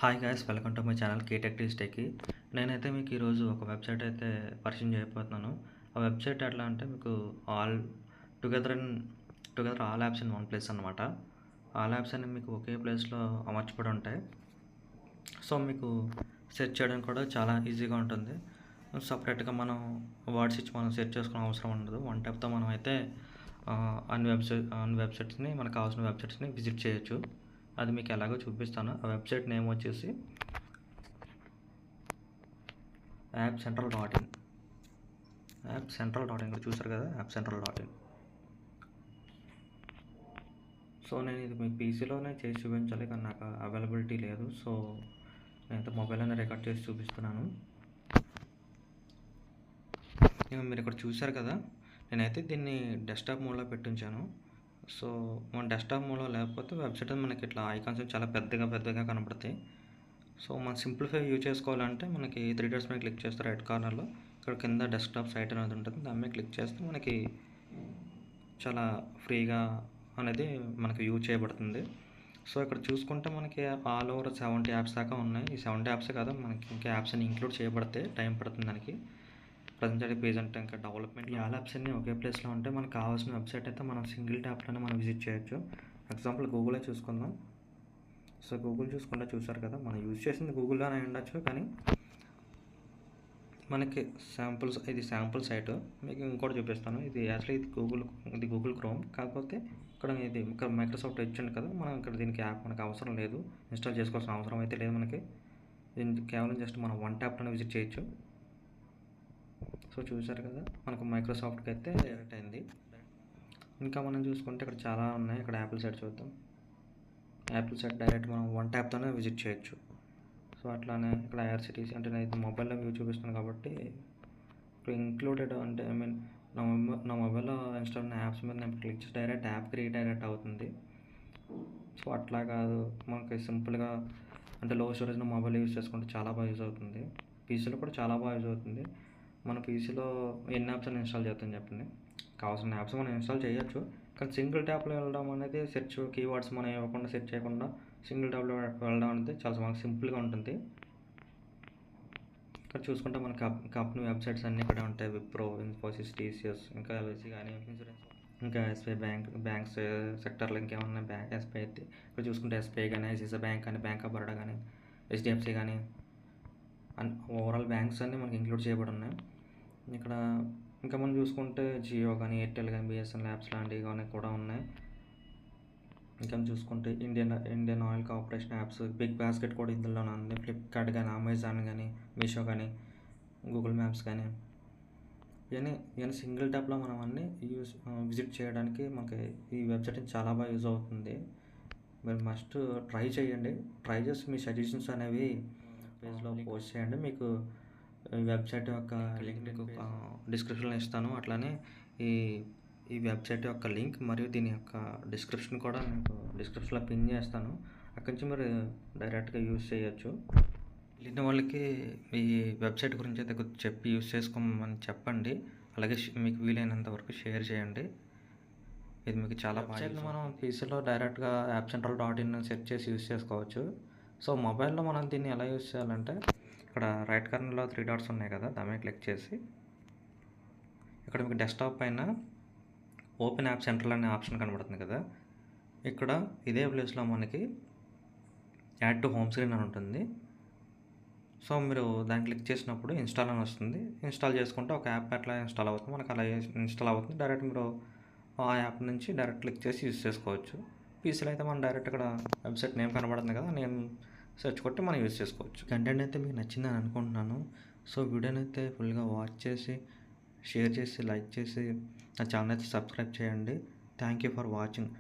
Hi guys, welcome to my channel కేటెక్ టెక్కి. నేనైతే మీకు ఈరోజు ఒక వెబ్సైట్ అయితే పరిచయం చేయబోతున్నాను. ఆ వెబ్సైట్ ఎట్లా అంటే మీకు all together all apps in one place అనమాట. ఆల్ యాప్స్ అన్ని మీకు ఒకే ప్లేస్లో అమర్చబడి ఉంటాయి. సో మీకు సెర్చ్ చేయడానికి కూడా చాలా ఈజీగా ఉంటుంది. సపరేట్గా మనం వర్డ్స్ ఇచ్చి మనం సెర్చ్ చేసుకునే అవసరం ఉండదు. వన్ ట్యాప్తో మనం అయితే అన్ని వెబ్సైట్స్ని మనకు కావాల్సిన వెబ్సైట్స్ని విజిట్ చేయొచ్చు. అది మీకు ఎలాగో చూపిస్తాను. ఆ వెబ్సైట్ నేమ్ వచ్చేసి appcentral.in. appcentral.in చూసారు కదా, appcentral.in. సో నేను ఇది మీ పీసీలోనే చేసి చూపించాలి, కానీ నాకు అవైలబిలిటీ లేదు. సో నేనైతే మొబైల్లోనే రికార్డ్ చేసి చూపిస్తున్నాను. మీరు ఇక్కడ చూసారు కదా, నేనైతే దీన్ని డెస్క్టాప్ మోడ్లో పెట్టించాను. సో మన డెస్క్టాప్ మోడ్లో లేకపోతే వెబ్సైట్ మనకి ఇట్లా ఐకాన్స్ చాలా పెద్దగా కనపడతాయి. సో మనం సింప్లిఫై యూజ్ చేసుకోవాలంటే మనకి 3 డాట్స్ మీద క్లిక్ చేస్తే రైట్ కార్నర్లో ఇక్కడ కింద డెస్క్టాప్ సైట్ అనేది ఉంటుంది. దాని మీద క్లిక్ చేస్తే మనకి చాలా ఫ్రీగా అనేది మనకి యూజ్ చేయబడుతుంది. సో ఇక్కడ చూసుకుంటే మనకి ఆల్ ఓవర్ 70 యాప్స్ దాకా ఉన్నాయి. ఈ 70 యాప్సే కాదు, మనకి ఇంకా యాప్స్ అన్ని ఇంక్లూడ్ చేయబడితే టైం పడుతుంది దానికి. ప్రజెంట్ పేజ్ అంటే ఇంకా డెవలప్మెంట్. ఈ ఆల్ యాప్స్ అన్ని ఒకే ప్లేస్లో ఉంటే మనకు కావాల్సిన వెబ్సైట్ అయితే మనం సింగిల్ ట్యాప్లోనే మనం విజిట్ చేయొచ్చు. ఎగ్జాంపుల్ గూగులే చూసుకుందాం. సో గూగుల్ చూసుకుంటే చూసారు కదా, మనం యూజ్ చేసింది గూగుల్లోనే ఉండొచ్చు, కానీ మనకి ఇది శాంపుల్ సైట్. మీకు ఇంకోటి చూపిస్తాను. ఇది యాక్చువల్లీ ఇది గూగుల్ క్రోమ్, కాకపోతే ఇక్కడ మైక్రోసాఫ్ట్ ఇచ్చింది కదా, మనం ఇక్కడ దీనికి యాప్ మనకు అవసరం లేదు, ఇన్స్టాల్ చేసుకోవాల్సిన అవసరం అయితే లేదు మనకి. దీనికి కేవలం జస్ట్ మనం వన్ ట్యాప్లోనే విజిట్ చేయొచ్చు. సో చూసారు కదా, మనకు మైక్రోసాఫ్ట్కి అయితే డైరెక్ట్ అయింది. ఇంకా మనం చూసుకుంటే ఇక్కడ చాలా ఉన్నాయి. ఇక్కడ యాపిల్ సైట్ చూద్దాం. యాపిల్ సైట్ డైరెక్ట్ మనం వన్ ట్యాప్తోనే విజిట్ చేయొచ్చు. సో అట్లానే ఇక్కడ ఐఆర్సిటీసీ అంటే నేను ఇది మొబైల్లో వ్యూ చూపిస్తున్నాను కాబట్టి ఇక్కడ ఇంక్లూడెడ్ అంటే నా మొబైల్లో ఇన్స్టాల్ అయిన యాప్స్ మీద నేను క్లిక్ చేసి డైరెక్ట్ యాప్కి రీడైరెక్ట్ అవుతుంది. సో అట్లా కాదు, మనకి సింపుల్గా అంటే లో స్టోరేజ్ మొబైల్ యూజ్ చేసుకుంటే చాలా బాగా యూజ్ అవుతుంది. పీసీలో కూడా చాలా బాగా యూజ్ అవుతుంది. మన పీసీలో ఎన్ని యాప్స్ అని ఇన్స్టాల్ చేస్తాను చెప్పండి. కావాల్సిన యాప్స్ మనం ఇన్స్టాల్ చేయొచ్చు, కానీ సింగిల్ ట్యాప్లో వెళ్ళడం అనేది సెర్చ్ కీవర్డ్స్ మనం ఇవ్వకుండా సెర్చ్ చేయకుండా సింగిల్ ట్యాప్లో వెళ్ళడం అనేది చాలా మనకు సింపుల్గా ఉంటుంది. ఇక్కడ చూసుకుంటే మనకి కంపెనీ వెబ్సైట్స్ అన్నీ ఇక్కడ ఉంటాయి. విప్రో, ఇన్ఫోసిస్, టీసీఎస్, ఇంకా ఎల్ఐసి కానీ ఇన్సూరెన్స్, ఇంకా ఎస్బీఐ బ్యాంక్స్ సెక్టర్లో ఇంకేమన్నా ఎస్బీఐ అయితే ఇక్కడ చూసుకుంటే ఎస్బీఐ కానీ, ఐసిఐసిఐ బ్యాంక్ కానీ, బ్యాంక్ ఆఫ్ బరోడా కానీ, హెచ్డిఎఫ్సి కానీ, ఓవరాల్ బ్యాంక్స్ అన్నీ మనకి ఇంక్లూడ్ చేయబడి ఉన్నాయి. ఇక్కడ ఇంకా మనం చూసుకుంటే జియో కానీ, ఎయిర్టెల్ కానీ, బిఎస్ఎన్ఎల్ యాప్స్ లాంటివి కానీ కూడా ఉన్నాయి. ఇంకా చూసుకుంటే Indian Oil Corporation apps, Big Basket కూడా ఇందులోనే ఉంది. ఫ్లిప్కార్ట్ కానీ, అమెజాన్ కానీ, మీషో కానీ, గూగుల్ మ్యాప్స్ కానీ, ఇవన్నీ సింగిల్ ట్యాప్లో మనం అన్నీ విజిట్ చేయడానికి మనకి ఈ వెబ్సైట్ చాలా బాగా యూజ్ అవుతుంది. మీరు మస్ట్ ట్రై చేయండి. ట్రై చేసి మీ సజెషన్స్ అనేవి పేజ్లో పోస్ట్ చేయండి. మీకు ఈ వెబ్సైట్ యొక్క లింక్ డిస్క్రిప్షన్లో ఇస్తాను. అట్లానే ఈ వెబ్సైట్ యొక్క లింక్ మరియు దీని యొక్క డిస్క్రిప్షన్ కూడా మీకు డిస్క్రిప్షన్లో పిన్ చేస్తాను. అక్కడి నుంచి మీరు డైరెక్ట్గా యూజ్ చేయొచ్చు. వెళ్ళిన వాళ్ళకి ఈ వెబ్సైట్ గురించి అయితే చెప్పి యూజ్ చేసుకోమని చెప్పండి. అలాగే మీకు వీలైనంత వరకు షేర్ చేయండి. ఇది మీకు చాలా బాగా మనం పీసీలో డైరెక్ట్గా appcentral.in సెర్చ్ చేసి యూజ్ చేసుకోవచ్చు. సో మొబైల్లో మనం దీన్ని ఎలా యూజ్ చేయాలంటే ఇక్కడ రైట్ కార్నర్లో 3 డాట్స్ ఉన్నాయి కదా, దాని మీద క్లిక్ చేసి ఇక్కడ మీకు డెస్క్టాప్ పైన ఓపెన్ యాప్ సెంట్రల్ అనే ఆప్షన్ కనబడుతుంది కదా, ఇక్కడ ఇదే ప్లేస్లో మనకి యాడ్ టు హోమ్ స్క్రీన్ అని ఉంటుంది. సో మీరు దాన్ని క్లిక్ చేసినప్పుడు ఇన్స్టాల్ అని వస్తుంది. ఇన్స్టాల్ చేసుకుంటే ఒక యాప్ ఎట్లా ఇన్స్టాల్ అవుతుంది మనకు అలా ఇన్స్టాల్ అవుతుంది. డైరెక్ట్ మీరు ఆ యాప్ నుంచి డైరెక్ట్ క్లిక్ చేసి యూజ్ చేసుకోవచ్చు. పీసీలో అయితే మనం డైరెక్ట్ ఇక్కడ వెబ్సైట్ నేమ్ కనబడుతుంది కదా, నేమ్ సెర్చ్ కొట్టి మనం యూజ్ చేసుకోవచ్చు. కంటెంట్ అయితే మీకు నచ్చిందని అనుకుంటున్నాను. సో వీడియోని అయితే ఫుల్గా వాచ్ చేసి, షేర్ చేసి, లైక్ చేసి నా ఛానల్ అయితే సబ్స్క్రైబ్ చేయండి. Thank you for watching.